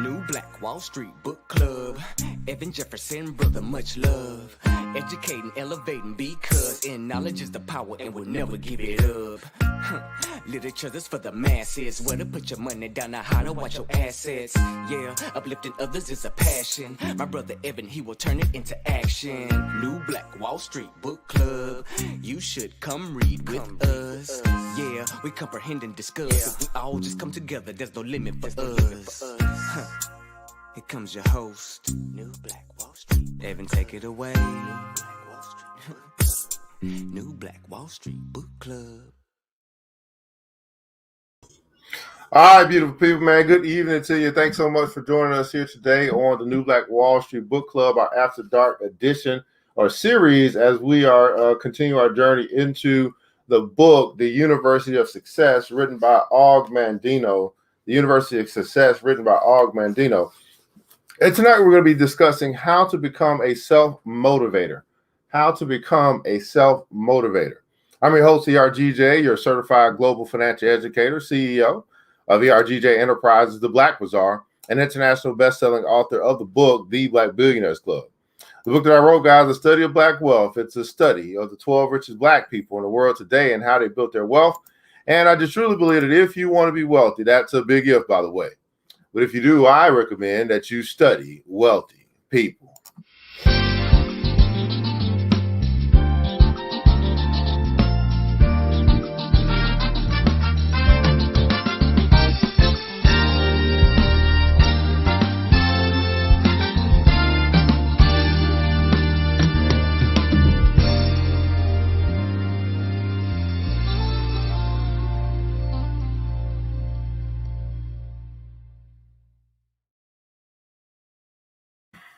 New Black Wall Street Book Club. Evan Jefferson, brother, much love. Educating, elevating, because in knowledge is the power and we'll never give it up. Literature that's for the masses. Where to put your money down, now how to watch your assets. Yeah, uplifting others is a passion. My brother Evan, he will turn it into action. New Black Wall Street Book Club. You should come read with us. Yeah, we comprehend and discuss. If we all just come together, there's no limit for us. Here comes your host, New Black Wall Street. Evan, take it away. New Black Wall Street Book Club. All right, beautiful people, man. Good evening to you. Thanks so much for joining us here today on the New Black Wall Street Book Club, our After Dark edition or series, as we are continue our journey into the book, The University of Success, written by Mandino. The University of Success, written by Mandino. And tonight we're going to be discussing how to become a self-motivator. How to become a self-motivator. I'm your host, ERGJ, your certified global financial educator, CEO of ERGJ Enterprises, The Black Bazaar, an international best-selling author of the book, The Black Billionaires Club. The book that I wrote, guys, is a study of Black wealth. It's a study of the 12 richest Black people in the world today and how they built their wealth. And I just truly believe that if you want to be wealthy, that's a big if, by the way. But if you do, I recommend that you study wealthy people.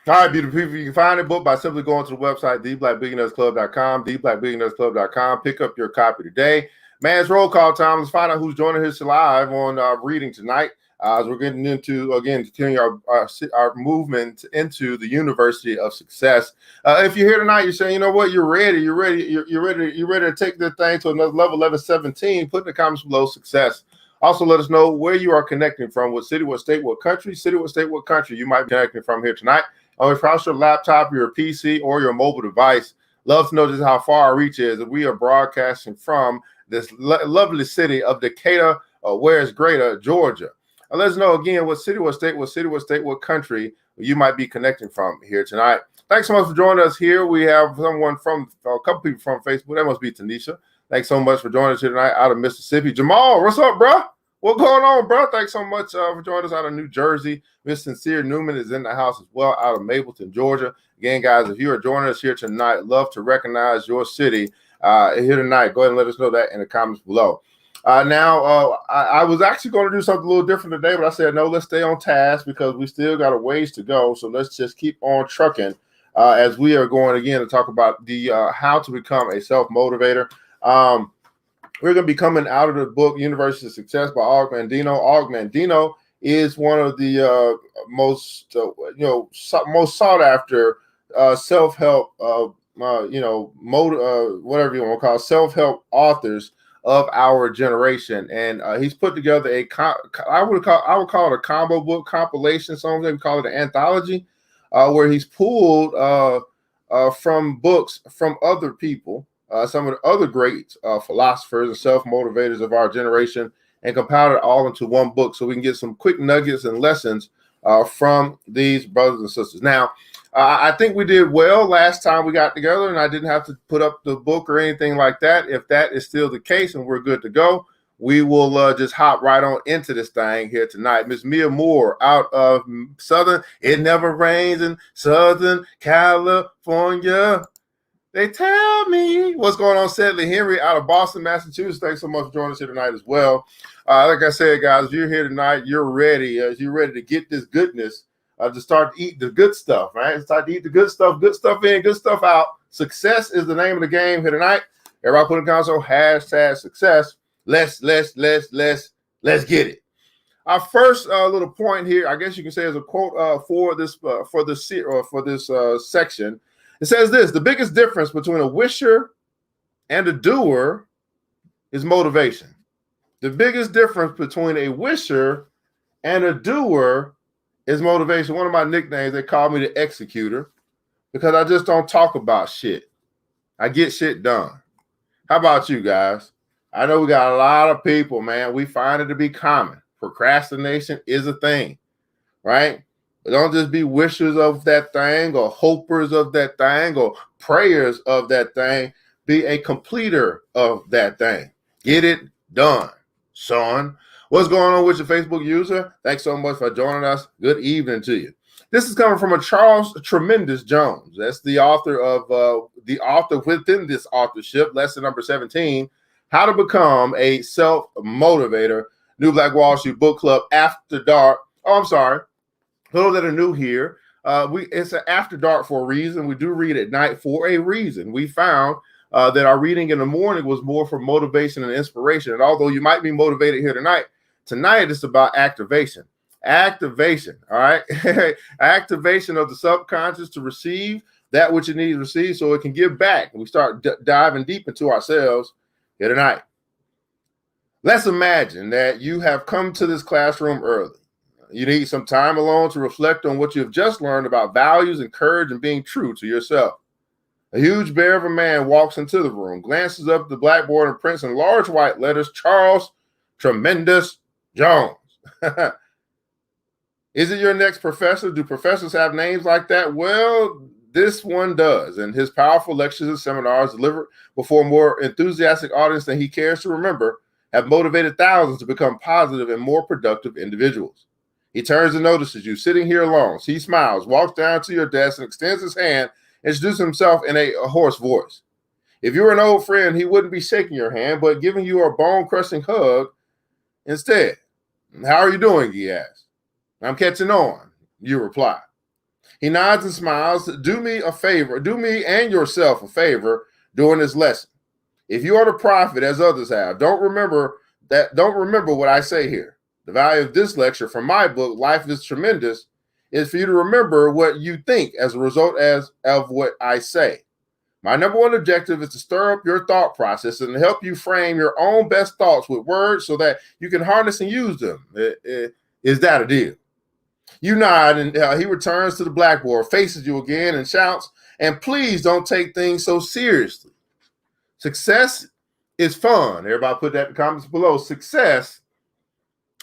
All right, beautiful people, you can find the book by simply going to the website, theblackbillionairesclub.com, theblackbillionairesclub.com. Pick up your copy today. Man, it's roll call time. Let's find out who's joining us live on reading tonight as we're getting into, again, continuing our movement into the University of Success. If you're here tonight, you're saying, you know what, you're ready to take this thing to another level, level 17, put in the comments below success. Also, let us know where you are connecting from, what city, what state, what country, you might be connecting from here tonight. Across your laptop, your PC, or your mobile device. Love to know just how far our reach is. We are broadcasting from this lovely city of Decatur, where is Greater, Georgia. Let us know again what city, what state, what country you might be connecting from here tonight. Thanks so much for joining us here. We have someone from a couple people from Facebook. That must be Tanisha. Thanks so much for joining us here tonight out of Mississippi. Jamal, what's up, bro? What's going on, bro? Thanks so much for joining us out of New Jersey. Miss Sincere Newman is in the house as well, out of Mapleton, Georgia. Again, guys, if you are joining us here tonight, love to recognize your city here tonight. Go ahead and let us know that in the comments below. I was actually going to do something a little different today, but I said, no, let's stay on task because we still got a ways to go. So let's just keep on trucking as we are going again to talk about the how to become a self-motivator. We're going to be coming out of the book, University of Success by Mandino. Mandino is one of the most sought after self-help, whatever you want to call self-help authors of our generation. And he's put together I would call it a combo book, compilation. Some people call it an anthology, where he's pulled from books from other people. Some of the other great philosophers and self-motivators of our generation and compiled it all into one book so we can get some quick nuggets and lessons from these brothers and sisters. Now, I think we did well last time we got together and I didn't have to put up the book or anything like that. If that is still the case and we're good to go, we will just hop right on into this thing here tonight. Miss Mia Moore out of It Never Rains in Southern California. They tell me what's going on. Sadly, Henry out of Boston, Massachusetts. Thanks so much for joining us here tonight as well. Like I said, guys, if you're here tonight, you're ready. You're ready to get this goodness, to start to eat the good stuff, right? Start to eat the good stuff in, good stuff out. Success is the name of the game here tonight. Everybody put in console, #success. Let's get it. Our first little point here, I guess you can say, is a quote for this section. It says this: the biggest difference between a wisher and a doer is motivation. The biggest difference between a wisher and a doer is motivation. One of my nicknames, they call me the executor because I just don't talk about shit. I get shit done. How about you guys? I know we got a lot of people, man. We find it to be common. Procrastination is a thing, right? But don't just be wishers of that thing or hopers of that thing or prayers of that thing. Be a completer of that thing. Get it done, son. What's going on with your Facebook user? Thanks so much for joining us. Good evening to you. This is coming from a Charles Tremendous Jones. That's the author of the author within this authorship, lesson number 17, How to Become a Self-Motivator, New Black Wall Street Book Club After Dark. Oh, I'm sorry. For those that are new here, it's an After Dark for a reason. We do read at night for a reason. We found that our reading in the morning was more for motivation and inspiration. And although you might be motivated here tonight it's about activation. Activation, all right? Activation of the subconscious to receive that which it needs to receive so it can give back. We start diving deep into ourselves here tonight. Let's imagine that you have come to this classroom early. You need some time alone to reflect on what you have just learned about values and courage and being true to yourself. A huge bear of a man walks into the room, glances up at the blackboard and prints in large white letters, Charles Tremendous Jones. Is it your next professor? Do professors have names like that? Well, this one does. And his powerful lectures and seminars delivered before a more enthusiastic audience than he cares to remember have motivated thousands to become positive and more productive individuals. He turns and notices you sitting here alone. He smiles, walks down to your desk and extends his hand, introducing himself in a hoarse voice. If you were an old friend, he wouldn't be shaking your hand, but giving you a bone-crushing hug instead. How are you doing, he asks. I'm catching on, you reply. He nods and smiles. Do me a favor, do me and yourself a favor during this lesson. If you are to profit as others have, don't remember what I say here. The value of this lecture from my book, Life is Tremendous, is for you to remember what you think as a result of what I say. My number one objective is to stir up your thought process and to help you frame your own best thoughts with words so that you can harness and use them. Is that a deal? You nod, and he returns to the blackboard, faces you again, and shouts, and please don't take things so seriously. Success is fun. Everybody put that in the comments below. Success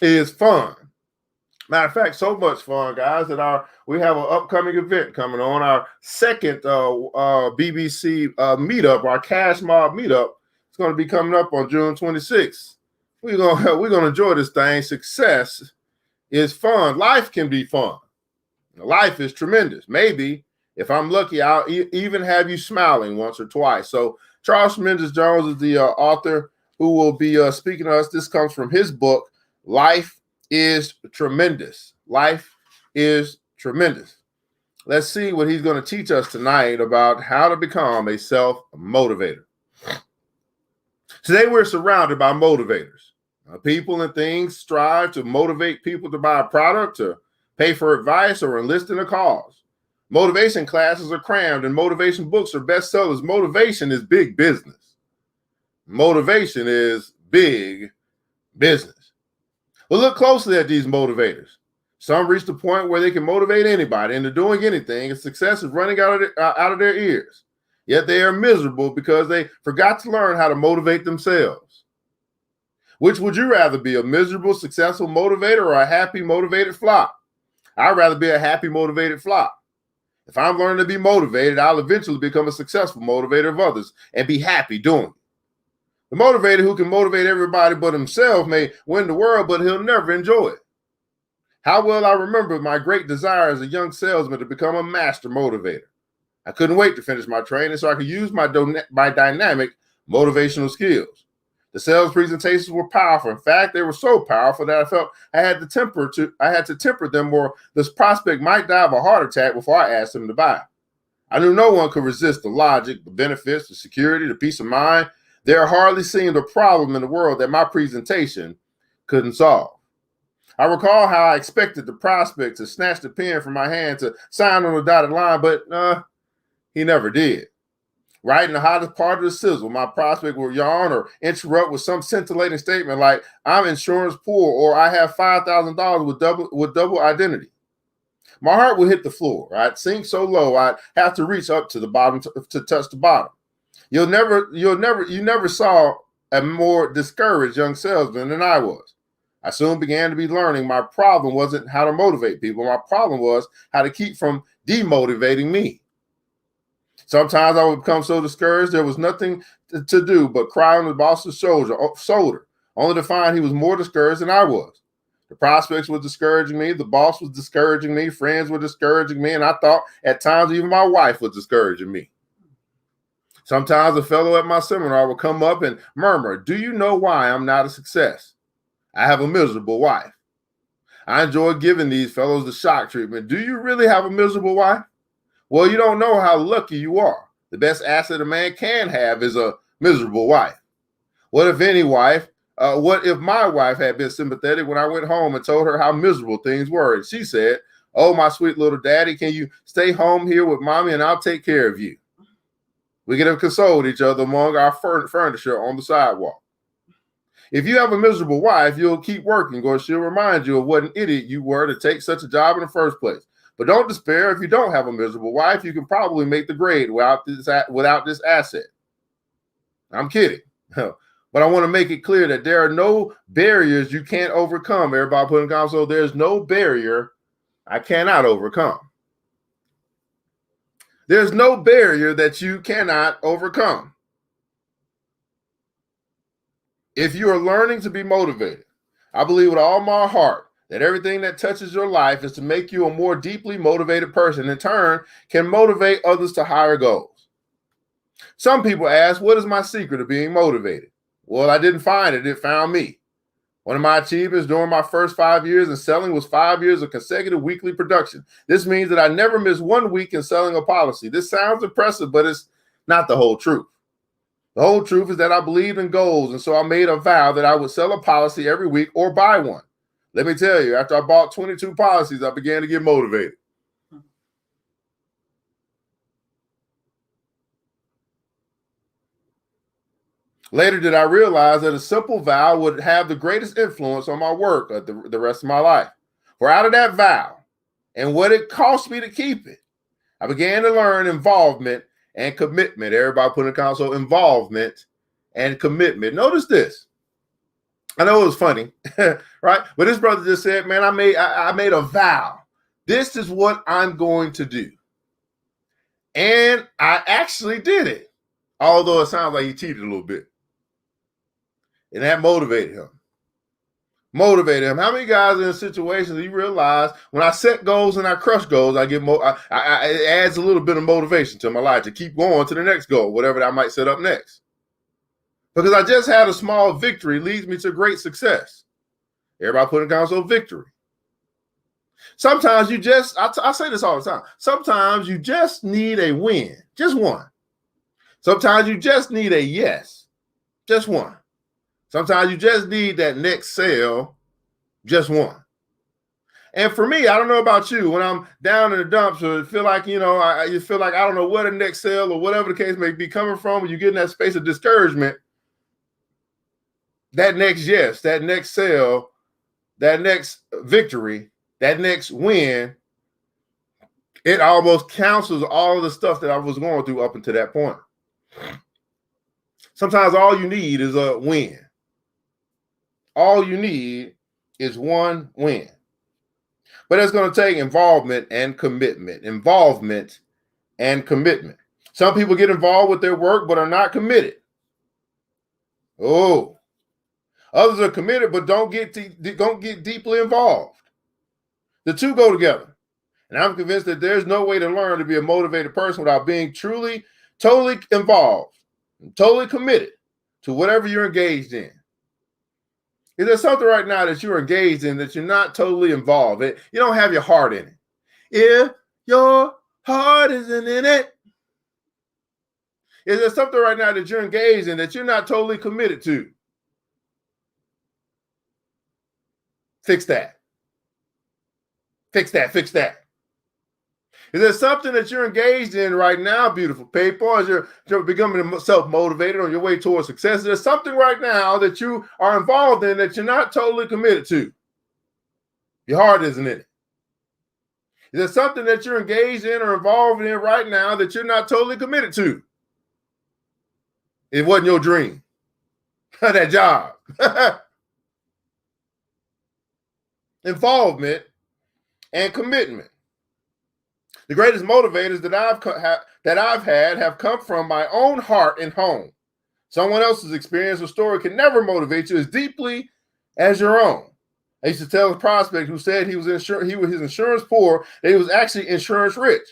is fun. Matter of fact, so much fun, guys, that we have an upcoming event coming on, our second BBC meetup, our Cash Mob meetup. It's going to be coming up on June 26th. We're gonna enjoy this thing. Success is fun. Life can be fun. Life is tremendous. Maybe, if I'm lucky, I'll even have you smiling once or twice. So Charles Tremendous Jones is the author who will be speaking to us. This comes from his book, Life is Tremendous. Life is Tremendous. Let's see what he's going to teach us tonight about how to become a self-motivator. Today, we're surrounded by motivators. People and things strive to motivate people to buy a product, to pay for advice, or enlist in a cause. Motivation classes are crammed and motivation books are bestsellers. Motivation is big business. Motivation is big business. Well, look closely at these motivators. Some reach the point where they can motivate anybody into doing anything, and success is running out of their ears. Yet they are miserable because they forgot to learn how to motivate themselves. Which would you rather be, a miserable, successful motivator or a happy, motivated flop? I'd rather be a happy, motivated flop. If I'm learning to be motivated, I'll eventually become a successful motivator of others and be happy doing it. The motivator who can motivate everybody but himself may win the world, but he'll never enjoy it. How well I remember my great desire as a young salesman to become a master motivator. I couldn't wait to finish my training so I could use my dynamic motivational skills. The sales presentations were powerful. In fact, they were so powerful that I felt I had to temper them, or this prospect might die of a heart attack before I asked him to buy. I knew no one could resist the logic, the benefits, the security, the peace of mind. There hardly seemed a problem in the world that my presentation couldn't solve. I recall how I expected the prospect to snatch the pen from my hand to sign on the dotted line, but he never did. Right in the hottest part of the sizzle, my prospect would yawn or interrupt with some scintillating statement like, "I'm insurance poor," or "I have $5,000 with double identity." My heart would hit the floor. I'd sink so low I'd have to reach up to the bottom to touch the bottom. You never saw a more discouraged young salesman than I was. I soon began to be learning my problem wasn't how to motivate people. My problem was how to keep from demotivating me. Sometimes I would become so discouraged there was nothing to do but cry on the boss's shoulder, only to find he was more discouraged than I was. The prospects were discouraging me. The boss was discouraging me. Friends were discouraging me. And I thought at times even my wife was discouraging me. Sometimes a fellow at my seminar would come up and murmur, "Do you know why I'm not a success? I have a miserable wife." I enjoy giving these fellows the shock treatment. Do you really have a miserable wife? Well, you don't know how lucky you are. The best asset a man can have is a miserable wife. What if my wife had been sympathetic when I went home and told her how miserable things were? And she said, "Oh, my sweet little daddy, can you stay home here with mommy and I'll take care of you?" We could have consoled each other among our furniture on the sidewalk. If you have a miserable wife, you'll keep working, or she'll remind you of what an idiot you were to take such a job in the first place. But don't despair. If you don't have a miserable wife, you can probably make the grade without this asset. I'm kidding. But I want to make it clear that there are no barriers you can't overcome. Everybody put in comments, so there's no barrier I cannot overcome. There's no barrier that you cannot overcome. If you are learning to be motivated, I believe with all my heart that everything that touches your life is to make you a more deeply motivated person. In turn, can motivate others to higher goals. Some people ask, what is my secret of being motivated? Well, I didn't find it. It found me. One of my achievements during my first 5 years in selling was 5 years of consecutive weekly production. This means that I never missed 1 week in selling a policy. This sounds impressive, but it's not the whole truth. The whole truth is that I believed in goals, and so I made a vow that I would sell a policy every week or buy one. Let me tell you, after I bought 22 policies, I began to get motivated. Later did I realize that a simple vow would have the greatest influence on my work the rest of my life. For out of that vow and what it cost me to keep it, I began to learn involvement and commitment. Everybody put in the console, involvement and commitment. Notice this. I know it was funny, right? But this brother just said, man, I made a vow. This is what I'm going to do. And I actually did it. Although it sounds like he cheated a little bit. And that motivated him. How many guys in situations you realize when I set goals and I crush goals, I get it adds a little bit of motivation to my life to keep going to the next goal, whatever I might set up next. Because I just had a small victory leads me to great success. Everybody put in console victory. Sometimes I say this all the time. Sometimes you just need a win, just one. Sometimes you just need a yes, just one. Sometimes you just need that next sale, just one. And for me, I don't know about you, when I'm down in the dumps or feel like, you feel like I don't know where the next sale or whatever the case may be coming from, when you get in that space of discouragement, that next yes, that next sale, that next victory, that next win, it almost cancels all of the stuff that I was going through up until that point. Sometimes all you need is a win. All you need is one win. But it's going to take involvement and commitment. Involvement and commitment. Some people get involved with their work but are not committed. Oh. Others are committed but don't get deeply involved. The two go together. And I'm convinced that there's no way to learn to be a motivated person without being totally involved, totally committed to whatever you're engaged in. Is there something right now that you're engaged in that you're not totally involved in? You don't have your heart in it. If your heart isn't in it, is there something right now that you're engaged in that you're not totally committed to? Fix that. Fix that. Fix that. Is there something that you're engaged in right now, beautiful people, as you're becoming self-motivated on your way towards success? Is there something right now that you are involved in that you're not totally committed to? Your heart isn't in it. Is there something that you're engaged in or involved in right now that you're not totally committed to? It wasn't your dream. That job. Involvement and commitment. The greatest motivators that I've had have come from my own heart and home. Someone else's experience or story can never motivate you as deeply as your own. I used to tell a prospect who said he was his insurance poor, that he was actually insurance rich.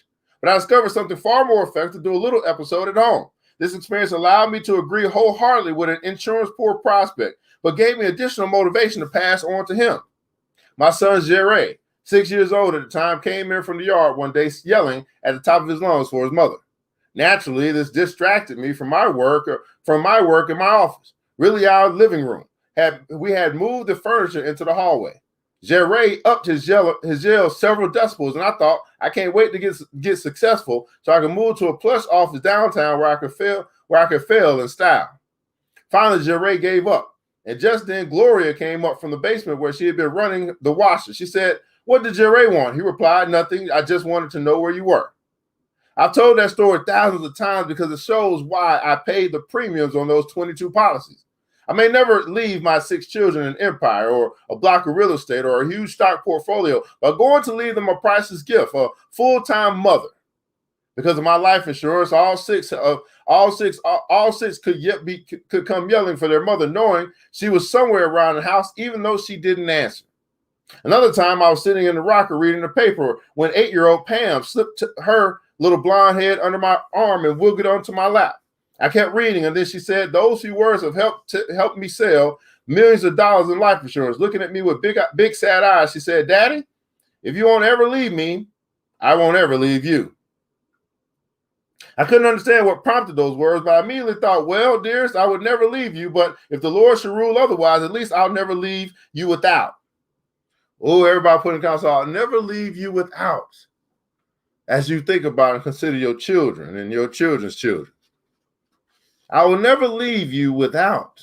But I discovered something far more effective through a little episode at home. This experience allowed me to agree wholeheartedly with an insurance poor prospect, but gave me additional motivation to pass on to him. My son, Jerry, 6 years old at the time, came in from the yard one day yelling at the top of his lungs for his mother. Naturally, this distracted me from my work in my office, really our living room. We had moved the furniture into the hallway. Jerry upped his yell several decibels, and I thought, I can't wait to get successful so I can move to a plush office downtown where I could fail in style. Finally, Jerry gave up, and just then Gloria came up from the basement where she had been running the washer. She said, "What did Jerry want?" He replied, "Nothing. I just wanted to know where you were." I've told that story thousands of times because it shows why I paid the premiums on those 22 policies. I may never leave my 6 children an empire or a block of real estate or a huge stock portfolio, but I'm going to leave them a priceless gift, a full-time mother. Because of my life insurance, all six could come yelling for their mother, knowing she was somewhere around the house, even though she didn't answer. Another time, I was sitting in the rocker reading the paper when 8-year-old Pam slipped her little blonde head under my arm and wiggled onto my lap. I kept reading, and then she said, "Those few words have helped me sell millions of dollars in life insurance." Looking at me with big sad eyes, she said, "Daddy, if you won't ever leave me, I won't ever leave you." I couldn't understand what prompted those words, but I immediately thought, well, dearest, I would never leave you, but if the Lord should rule otherwise, at least I'll never leave you without. Oh, everybody put in comments, I'll never leave you without. As you think about and consider your children and your children's children. I will never leave you without.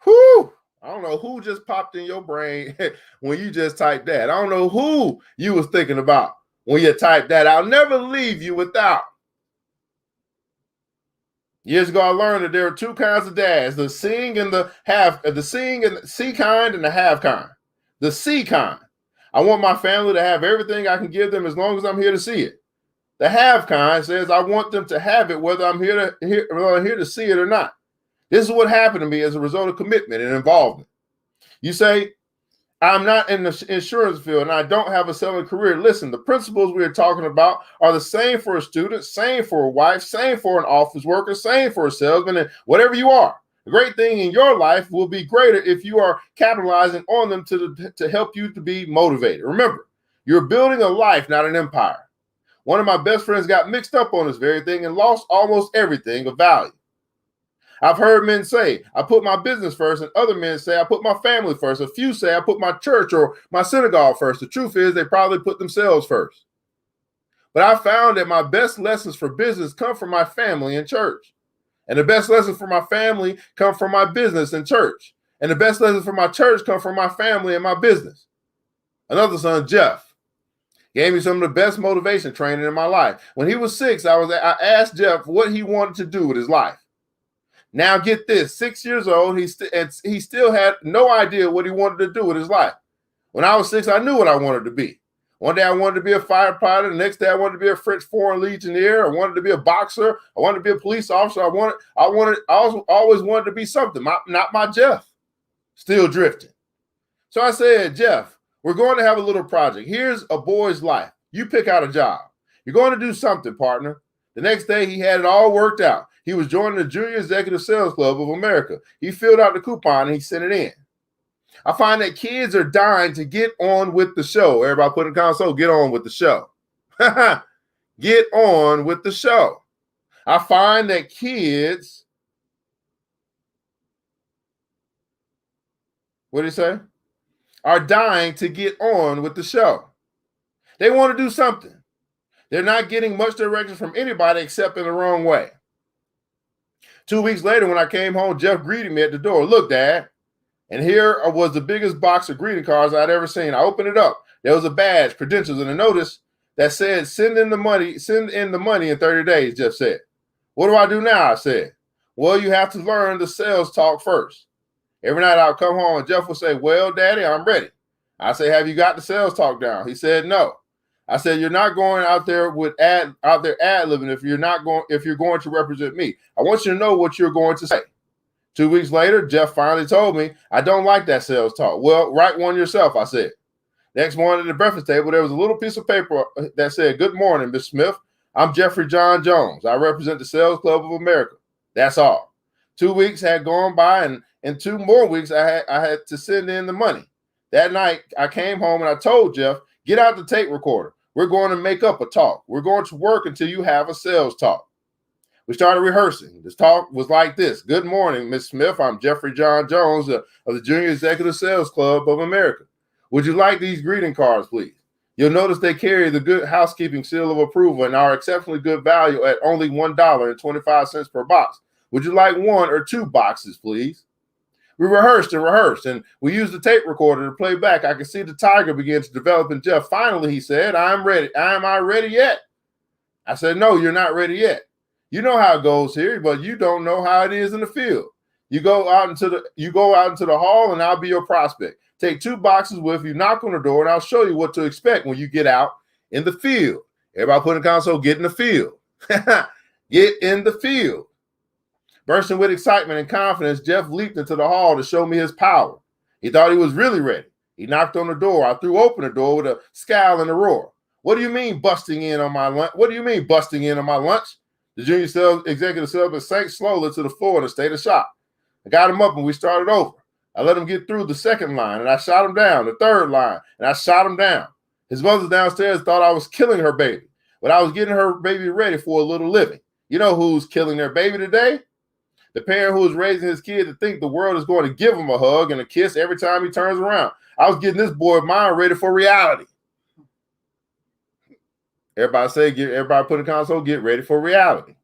Whew! I don't know who just popped in your brain when you just typed that. I don't know who you was thinking about when you typed that. I'll never leave you without. Years ago, I learned that there are 2 kinds of dads: the seeing and the see kind and the have kind. The see kind. I want my family to have everything I can give them as long as I'm here to see it. The have kind says I want them to have it whether I'm here to see it or not. This is what happened to me as a result of commitment and involvement. You say, I'm not in the insurance field and I don't have a selling career. Listen, the principles we are talking about are the same for a student, same for a wife, same for an office worker, same for a salesman, and whatever you are. The great thing in your life will be greater if you are capitalizing on them to help you to be motivated. Remember, you're building a life, not an empire. One of my best friends got mixed up on this very thing and lost almost everything of value. I've heard men say, I put my business first, and other men say, I put my family first. A few say, I put my church or my synagogue first. The truth is, they probably put themselves first. But I found that my best lessons for business come from my family and church. And the best lessons for my family come from my business and church. And the best lessons for my church come from my family and my business. Another son, Jeff, gave me some of the best motivation training in my life. When he was 6, I asked Jeff what he wanted to do with his life. Now get this, 6 years old, he still had no idea what he wanted to do with his life. When I was 6, I knew what I wanted to be. One day I wanted to be a firefighter. The next day I wanted to be a French Foreign Legionnaire. I wanted to be a boxer. I wanted to be a police officer. I always wanted to be something. Not my Jeff. Still drifting. So I said, Jeff, we're going to have a little project. Here's a boy's life. You pick out a job. You're going to do something, partner. The next day he had it all worked out. He was joining the Junior Executive Sales Club of America. He filled out the coupon and he sent it in. I find that kids are dying to get on with the show. Everybody put in the console, get on with the show. Get on with the show. I find that kids, what did he say? Are dying to get on with the show. They want to do something. They're not getting much direction from anybody except in the wrong way. 2 weeks later, when I came home, Jeff greeted me at the door. Look, Dad. And here was the biggest box of greeting cards I'd ever seen. I opened it up. There was a badge, credentials, and a notice that said, send in the money in 30 days, Jeff said. What do I do now? I said. Well, you have to learn the sales talk first. Every night I'll come home and Jeff would say, well, Daddy, I'm ready. I say, have you got the sales talk down? He said, no. I said, you're not going out there ad-libbing if you're going to represent me. I want you to know what you're going to say. 2 weeks later, Jeff finally told me, I don't like that sales talk. Well, write one yourself, I said. Next morning at the breakfast table, there was a little piece of paper that said, good morning, Miss Smith. I'm Jeffrey John Jones. I represent the Sales Club of America. That's all. 2 weeks had gone by, and in 2 more weeks, I had to send in the money. That night, I came home and I told Jeff, get out the tape recorder. We're going to make up a talk. We're going to work until you have a sales talk. We started rehearsing. This talk was like this. Good morning, Miss Smith. I'm Jeffrey John Jones of the Junior Executive Sales Club of America. Would you like these greeting cards, please? You'll notice they carry the Good Housekeeping seal of approval and are exceptionally good value at only $1.25 per box. Would you like 1 or 2 boxes, please? We rehearsed, and we used the tape recorder to play back. I could see the tiger begin to develop in Jeff. Finally, he said, I'm ready. Am I ready yet? I said, no, you're not ready yet. You know how it goes here, but you don't know how it is in the field. You go out into the hall, and I'll be your prospect. Take 2 boxes with you, knock on the door, and I'll show you what to expect when you get out in the field. Everybody put in the console, get in the field. Get in the field. Bursting with excitement and confidence, Jeff leaped into the hall to show me his power. He thought he was really ready. He knocked on the door. I threw open the door with a scowl and a roar. What do you mean busting in on my lunch? What do you mean busting in on my lunch? The junior executive salesman sank slowly to the floor in a state of shock. I got him up and we started over. I let him get through the second line and I shot him down, the third line, and I shot him down. His mother downstairs thought I was killing her baby, but I was getting her baby ready for a little living. You know who's killing their baby today? The parent who is raising his kid to think the world is going to give him a hug and a kiss every time he turns around. I was getting this boy of mine ready for reality. Everybody put in the console, get ready for reality.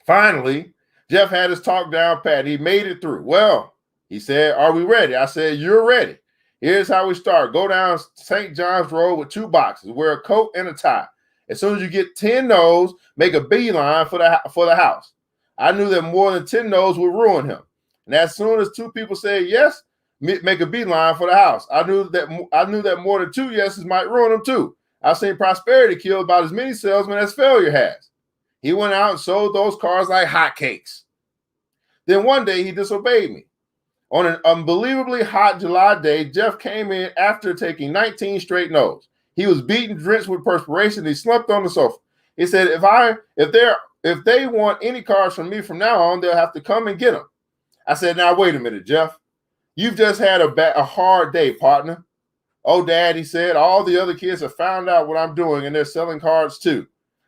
Finally, Jeff had his talk down pat. He made it through. Well, he said, are we ready? I said, you're ready. Here's how we start. Go down St. John's Road with 2 boxes. Wear a coat and a tie. As soon as you get 10 no's, make a beeline for the house. I knew that more than 10 no's would ruin him. And as soon as 2 people said yes, make a beeline for the house. I knew that more than 2 yeses might ruin him too. I've seen prosperity kill about as many salesmen as failure has. He went out and sold those cars like hotcakes. Then one day he disobeyed me. On an unbelievably hot July day, Jeff came in after taking 19 straight no's. He was beaten, drenched with perspiration. He slumped on the sofa. He said, if they want any cars from me from now on, they'll have to come and get them. I said, now, wait a minute, Jeff. You've just had a hard day, partner. Oh, Dad, he said, all the other kids have found out what I'm doing, and they're selling cars too.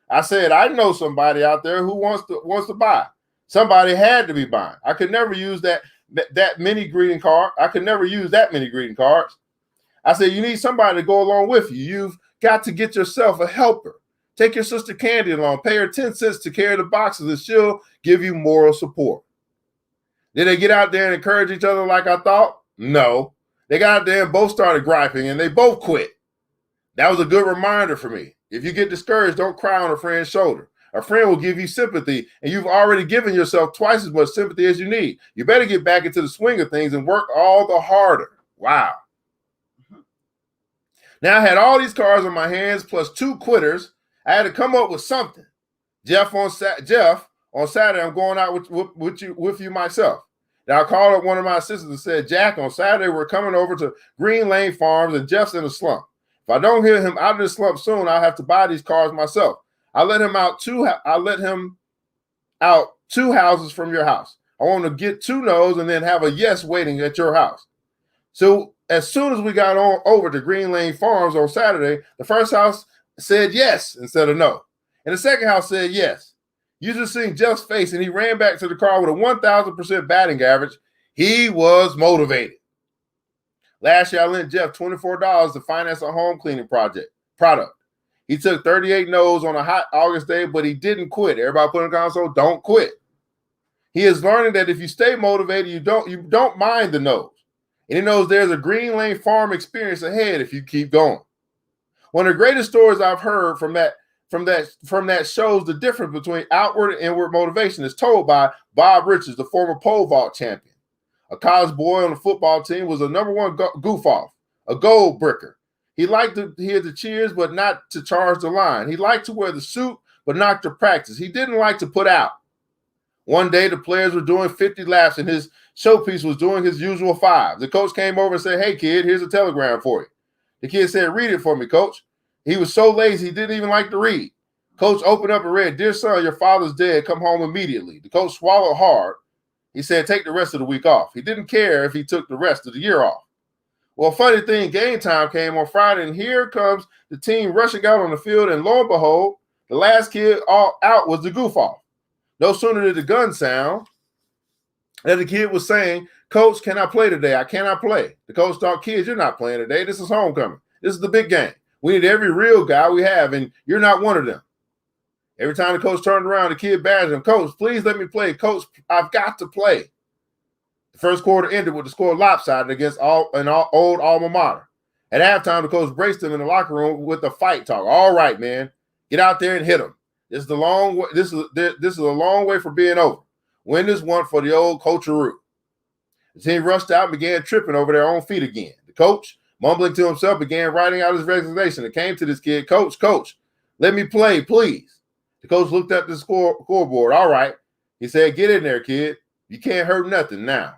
I said, I know somebody out there who wants to buy. Somebody had to be buying. I could never use that many greeting card. I could never use that many greeting cards. I said, you need somebody to go along with you. You've got to get yourself a helper. Take your sister Candy along. Pay her 10 cents to carry the boxes, and she'll give you moral support. Did they get out there and encourage each other like I thought? No. They got out there and both started griping, and they both quit. That was a good reminder for me. If you get discouraged, don't cry on a friend's shoulder. A friend will give you sympathy, and you've already given yourself twice as much sympathy as you need. You better get back into the swing of things and work all the harder. Wow. Now I had all these cars on my hands plus 2 quitters. I had to come up with something. Jeff, on Saturday, I'm going out with you myself. Now I called up one of my assistants and said, Jack, on Saturday, we're coming over to Green Lane Farms, and Jeff's in a slump. If I don't hear him out of this slump soon, I'll have to buy these cars myself. I let him out 2 houses from your house. I want to get 2 no's and then have a yes waiting at your house. So as soon as we got over to Green Lane Farms on Saturday, the first house said yes instead of no. And the second house said yes. You just seen Jeff's face, and he ran back to the car with a 1,000% batting average. He was motivated. Last year, I lent Jeff $24 to finance a home cleaning product. He took 38 no's on a hot August day, but he didn't quit. Everybody put in the console, don't quit. He is learning that if you stay motivated, you don't mind the no's. And he knows there's a Green Lane Farm experience ahead if you keep going. One of the greatest stories I've heard from that shows the difference between outward and inward motivation is told by Bob Richards, the former pole vault champion. A college boy on the football team, was a number one goof off, a goal bricker. He liked to hear the cheers, but not to charge the line. He liked to wear the suit, but not to practice. He didn't like to put out. One day, the players were doing 50 laps, and his showpiece was doing his usual 5. The coach came over and said, "Hey, kid, here's a telegram for you." The kid said, "Read it for me, coach." He was so lazy, he didn't even like to read. Coach opened up and read, "Dear son, your father's dead. Come home immediately." The coach swallowed hard. He said, "Take the rest of the week off." He didn't care if he took the rest of the year off. Well, funny thing, game time came on Friday, and here comes the team rushing out on the field, and lo and behold, the last kid all out was the goof off. No sooner did the gun sound than the kid was saying, "Coach, can I play today? I cannot play." The coach thought, "Kids, you're not playing today. This is homecoming. This is the big game. We need every real guy we have, and you're not one of them." Every time the coach turned around, the kid badgered him, "Coach, please let me play. Coach, I've got to play." The first quarter ended with the score lopsided against an old alma mater. At halftime, the coach braced him in the locker room with the fight talk. "All right, man, get out there and hit him. This is a long way from being over. Win this one for the old coacharoo." The team rushed out and began tripping over their own feet again. The coach, mumbling to himself, began writing out his resignation. It came to this kid, Coach, let me play, please." The coach looked at the scoreboard. "All right." He said, "Get in there, kid. You can't hurt nothing now."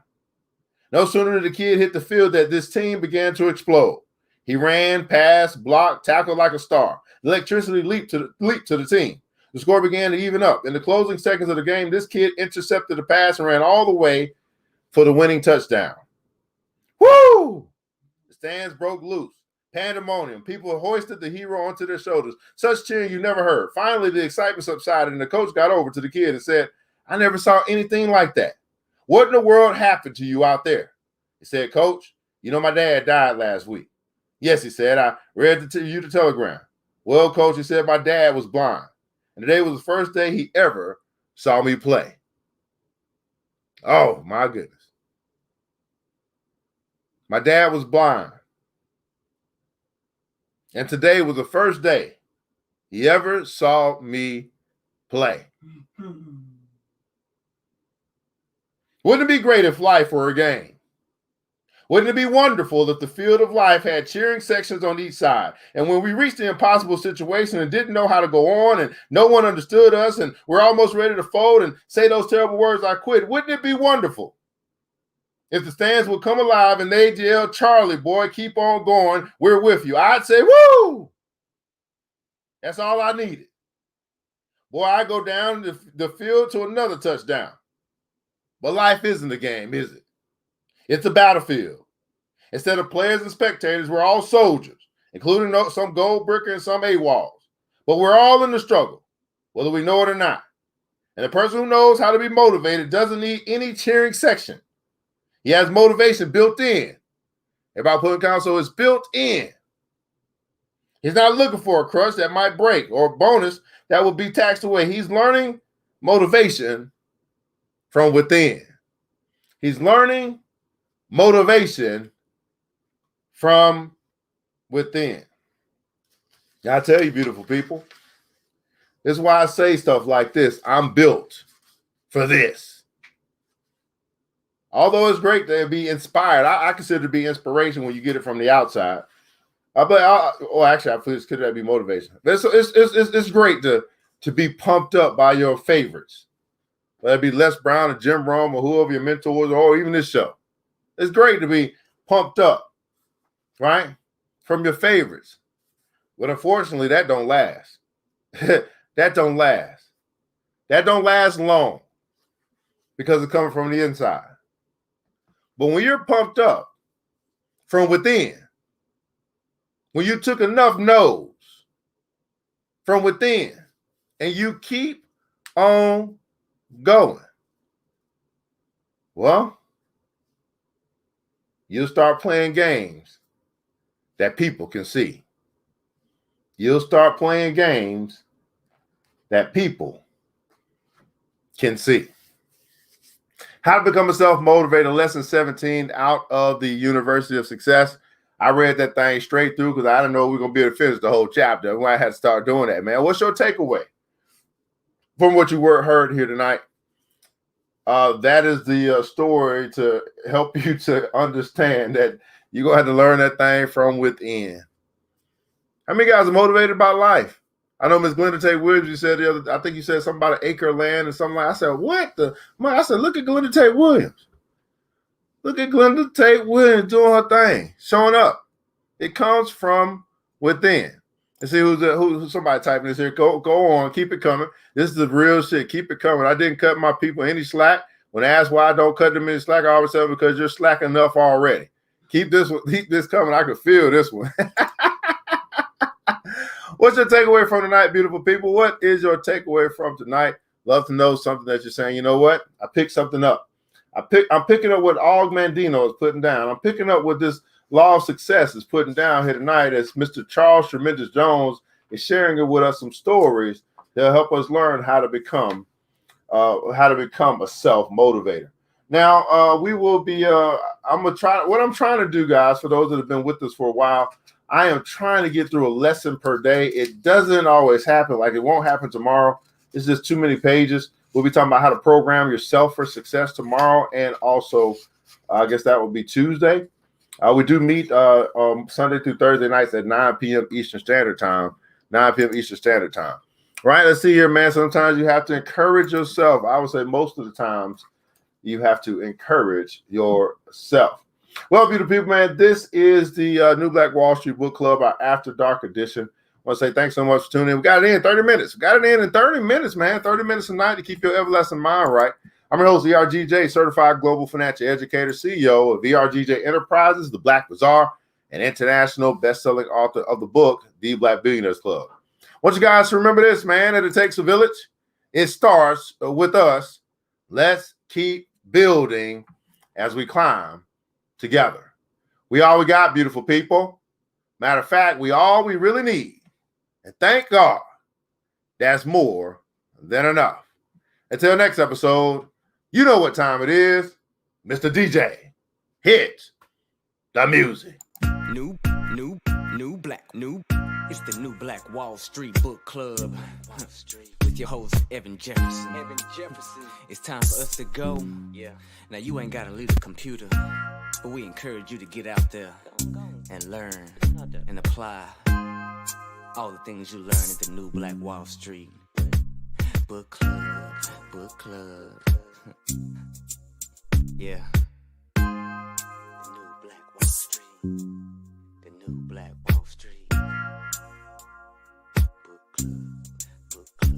No sooner did the kid hit the field that this team began to explode. He ran, passed, blocked, tackled like a star. The electricity leaped to the team. The score began to even up. In the closing seconds of the game, this kid intercepted the pass and ran all the way for the winning touchdown. Woo! The stands broke loose. Pandemonium. People hoisted the hero onto their shoulders. Such cheering you never heard. Finally, the excitement subsided, and the coach got over to the kid and said, "I never saw anything like that. What in the world happened to you out there?" He said, "Coach, you know my dad died last week." "Yes," he said, "I read you the telegram." "Well, coach," he said, "my dad was blind. And today was the first day he ever saw me play." Oh, my goodness. My dad was blind. And today was the first day he ever saw me play. Wouldn't it be great if life were a game? Wouldn't it be wonderful if the field of life had cheering sections on each side? And when we reached the impossible situation and didn't know how to go on, and no one understood us, and we're almost ready to fold and say those terrible words, "I quit," wouldn't it be wonderful if the stands would come alive and they'd yell, "Charlie, boy, keep on going. We're with you"? I'd say, "Woo!" That's all I needed. Boy, I go down the field to another touchdown. But life isn't a game, is it? It's a battlefield. Instead of players and spectators, we're all soldiers, including some gold bricker and some AWOLs. But we're all in the struggle, whether we know it or not. And the person who knows how to be motivated doesn't need any cheering section. He has motivation built in. Everybody put in count, it's built in. He's not looking for a crush that might break or a bonus that will be taxed away. He's learning motivation from within. He's learning motivation from within. Now, I tell you, beautiful people, this is why I say stuff like this. I'm built for this. Although it's great to be inspired, I consider it to be inspiration when you get it from the outside. Actually, I consider that to be motivation. It's great to be pumped up by your favorites. Whether it be Les Brown or Jim Rome or whoever your mentors are, or even this show. It's great to be pumped up, right? From your favorites. But unfortunately, that don't last. That don't last. That don't last long because it's coming from the inside. But when you're pumped up from within, when you took enough no's from within, and you keep on going, well, you'll start playing games that people can see. You'll start playing games that people can see. How to Become a Self-Motivator, lesson 17 out of the University of Success. I read that thing straight through because I didn't know we were going to be able to finish the whole chapter. I had to start doing that, man. What's your takeaway from what you heard here tonight? That is the story to help you to understand that you're going to have to learn that thing from within. How many guys are motivated about life? I know Miss Glenda Tate Williams, you said the other, I think you said something about an acre of land and something like that. I said, what the? I said, look at Glenda Tate Williams. Look at Glenda Tate Williams doing her thing, showing up. It comes from within. And see who's somebody typing this here. Go on, keep it coming. This is the real shit. Keep it coming. I didn't cut my people any slack. When asked why I don't cut them any slack, I always say because you're slack enough already. Keep this coming. I can feel this one. What's your takeaway from tonight, beautiful people? What is your takeaway from tonight? Love to know something that you're saying. You know what? I picked something up. I'm picking up what Og Mandino is putting down. I'm picking up what this law of success is putting down here tonight as Mr. Charles Tremendous Jones is sharing it with us some stories that'll help us learn how to become a self-motivator. Now, we will be, what I'm trying to do, guys, for those that have been with us for a while, I am trying to get through a lesson per day. It doesn't always happen. Like it won't happen tomorrow. It's just too many pages. We'll be talking about how to program yourself for success tomorrow. And also, I guess that will be Tuesday. We do meet Sunday through Thursday nights at 9 p.m. Eastern Standard Time. 9 p.m. Eastern Standard Time. Right? Let's see here, man. Sometimes you have to encourage yourself. I would say most of the times you have to encourage yourself. Well, beautiful people, man, this is the New Black Wall Street Book Club, our After Dark edition. I want to say thanks so much for tuning in. We got it in 30 minutes. We got it in 30 minutes, man. 30 minutes a night to keep your everlasting mind right. I'm your host, VRGJ, Certified Global Financial Educator, CEO of VRGJ Enterprises, The Black Bazaar, and international best-selling author of the book, The Black Billionaires Club. I want you guys to remember this, man, that it takes a village. It starts with us. Let's keep building as we climb together. We all we got, beautiful people. Matter of fact, we all we really need. And thank God, that's more than enough. Until next episode, you know what time it is. Mr. DJ, hit the music. It's the New Black Wall Street Book Club. With your host, Evan Jefferson. It's time for us to go. Yeah. Now, you ain't got to leave the computer, but we encourage you to get out there and learn and apply all the things you learn at the New Black Wall Street Book Club. Yeah. The New Black Wall Street. The New Black Wall Street Book Club.